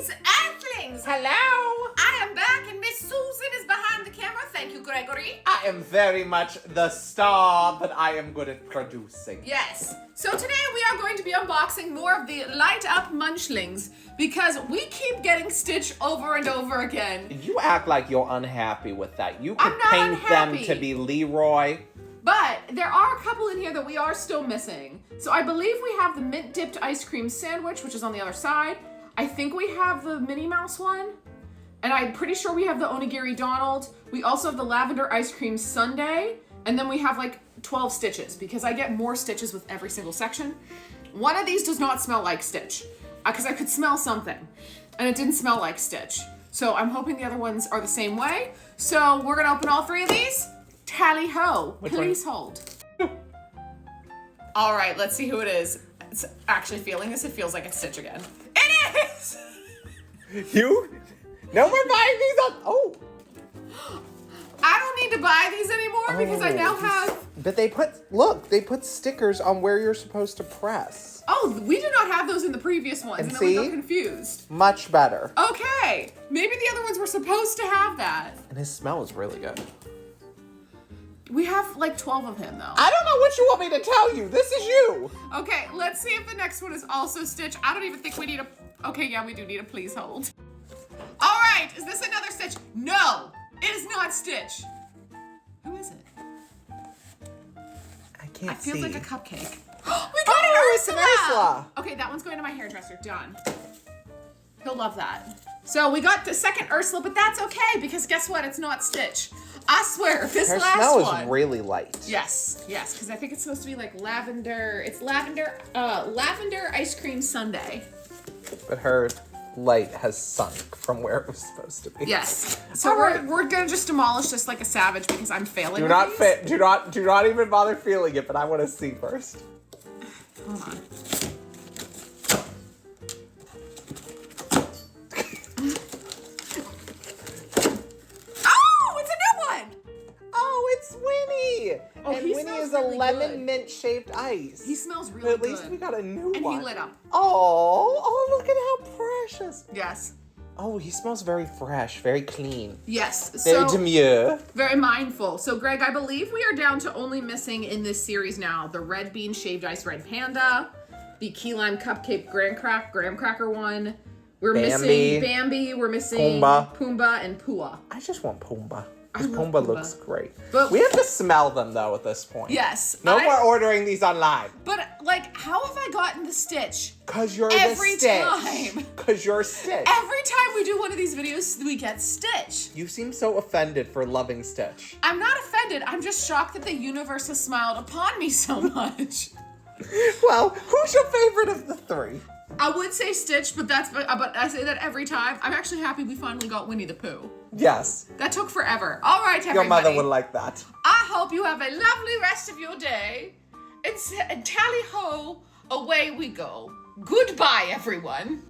Earthlings! Hello! I am back and Miss Susan is behind the camera. Thank you, Gregory. I am very much the star, but I am good at producing. Yes. So today we are going to be unboxing more of the Light Up Munchlings because we keep getting Stitch over and over again. You act like you're unhappy with that. You could I'm not paint unhappy. them to be Leroy. But there are a couple in here that we are still missing. So I believe we have the mint dipped ice cream sandwich, which is on the other side. I think we have the Minnie Mouse one. And I'm pretty sure we have the Onigiri Donald. We also have the lavender ice cream sundae. And then we have like 12 Stitches because I get more Stitches with every single section. One of these does not smell like Stitch because I could smell something and it didn't smell like Stitch. So I'm hoping the other ones are the same way. So we're gonna open all three of these. Tally ho, please hold. All right, let's see who it is. It's actually feeling this, it feels like it's Stitch again. It is! You? No more buying these up. Oh. I don't need to buy these anymore because I now have... But they put stickers on where you're supposed to press. Oh, we did not have those in the previous ones and then we got confused. Much better. Okay, maybe the other ones were supposed to have that. And his smell is really good. We have like 12 of him though. I don't know what you want me to tell you. This is you. Okay, let's see if the next one is also Stitch. I don't even think we need a... Okay, yeah, we do need a please hold. All right, is this another Stitch? No, it is not Stitch. Who is it? I can't It see. feels like a cupcake. We got an it's an Ursula! Ursula. Okay, that one's going to my hairdresser. Done. He'll love that. So we got the second Ursula, but that's okay because guess what? It's not Stitch. I swear, this Her last smell one. is really light. Yes, yes, because I think it's supposed to be like lavender. It's lavender ice cream sundae. But her light has sunk from where it was supposed to be. Yes. So we're gonna just demolish this like a savage because I'm failing. Do not even bother feeling it, but I want to see first. Hold on. Oh, it's a new one! Oh, it's Winnie! Oh, and he Winnie smells is a really lemon good. mint shaped ice. He smells But really at good. least we got a new And one. he lit up. Oh, look at how precious. Yes. Oh, he smells very fresh, very clean. Yes. Very So demure. very mindful. So Greg, I believe we are down to only missing in this series now the red bean shaved ice red panda, the key lime cupcake graham cracker one. We're missing Bambi. We're missing Pumbaa and Pua. I just want Pumbaa. I Because love Pumbaa Pumbaa. looks great. But we have to smell them though at this point. yes. No more ordering these online. But like, how have I gotten the Stitch? Cause you're Every the Stitch. time. Cause you're Stitch. Every time we do one of these videos, we get Stitch. You seem so offended for loving Stitch. I'm not offended. I'm just shocked that the universe has smiled upon me so much. Well, who's your favorite of the three? I would say Stitch, but I say that every time. I'm actually happy we finally got Winnie the Pooh. Yes. That took forever. All right, everybody. Your mother would like that. I hope you have a lovely rest of your day. And tally ho, away we go. Goodbye, everyone.